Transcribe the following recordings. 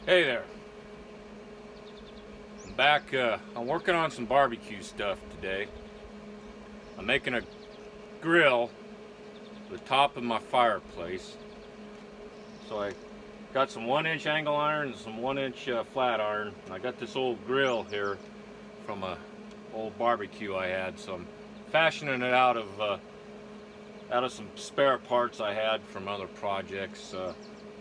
Hey there. I'm back. I'm working on some barbecue stuff today. I'm making a grill for the top of my fireplace. So I got some 1-inch angle iron and some 1-inch flat iron. And I got this old grill here from a old barbecue I had. So I'm fashioning it out of some spare parts I had from other projects.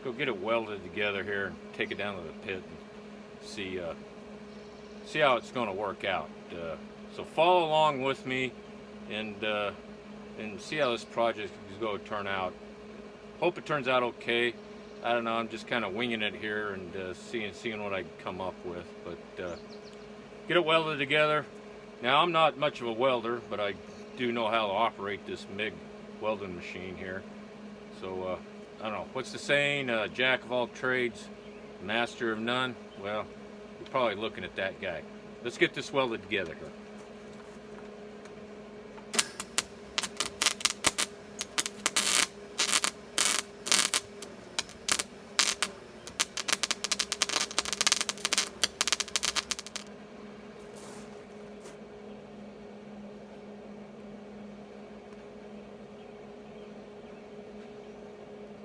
Go get it welded together here and take it down to the pit and see how it's going to work out. So follow along with me and see how this project is going to turn out. Hope it turns out okay. I don't know. I'm just kind of winging it here and seeing what I can come up with. But get it welded together. Now I'm not much of a welder, but I do know how to operate this MIG welding machine here. So I don't know. What's the saying? Jack of all trades, master of none. Well, you're probably looking at that guy. Let's get this welded together here.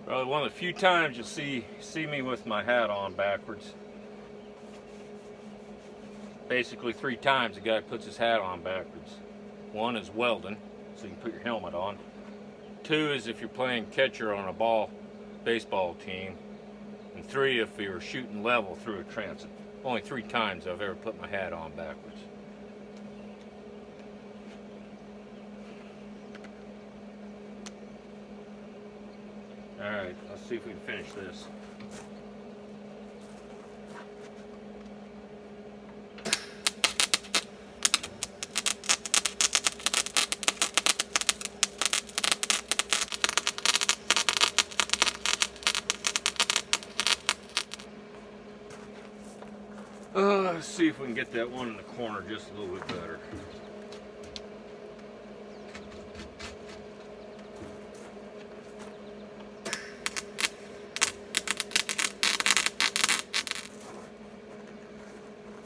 Probably one of the few times you'll see me with my hat on backwards. Basically 3 times the guy puts his hat on backwards. 1 is welding, so you can put your helmet on. 2 is if you're playing catcher on a baseball team. And 3 if you're shooting level through a transit. Only 3 times I've ever put my hat on backwards. Alright, let's see if we can finish this. Let's see if we can get that one in the corner just a little bit better.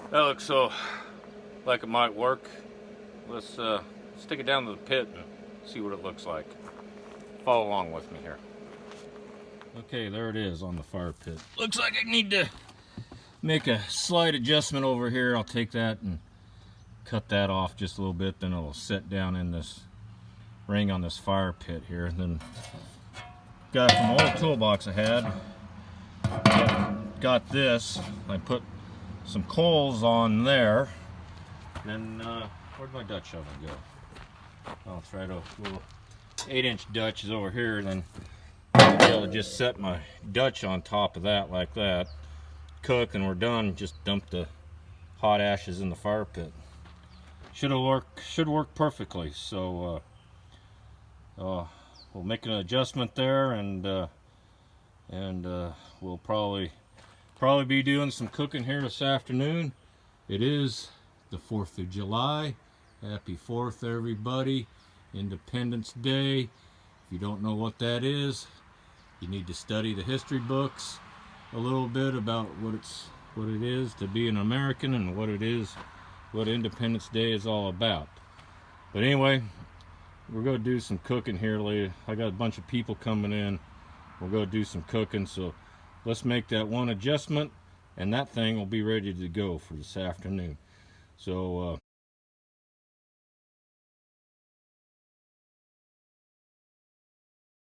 That looks so like it might work. Let's stick it down to the pit and see what it looks like. Follow along with me here. Okay, there it is on the fire pit. Looks like I need to make a slight adjustment over here. I'll take that and cut that off just a little bit, then it'll set down in this ring on this fire pit here. And then got from the old toolbox I had, got this. I put some coals on there. Then where'd my Dutch oven go? Oh, it's right over. Little 8-inch Dutch is over here. Then I'll be able to just set my Dutch on top of that like that. Cook and we're done. Just dump the hot ashes in the fire pit. Should work perfectly. So we'll make an adjustment there, and we'll probably be doing some cooking here this afternoon. It is the 4th of July. Happy 4th, everybody. Independence Day. If you don't know what that is, you need to study the history books a little bit about what it is to be an American and what Independence Day is all about. But anyway, we're going to do some cooking here later. I got a bunch of people coming in. We're going to do some cooking, so let's make that one adjustment and that thing will be ready to go for this afternoon. So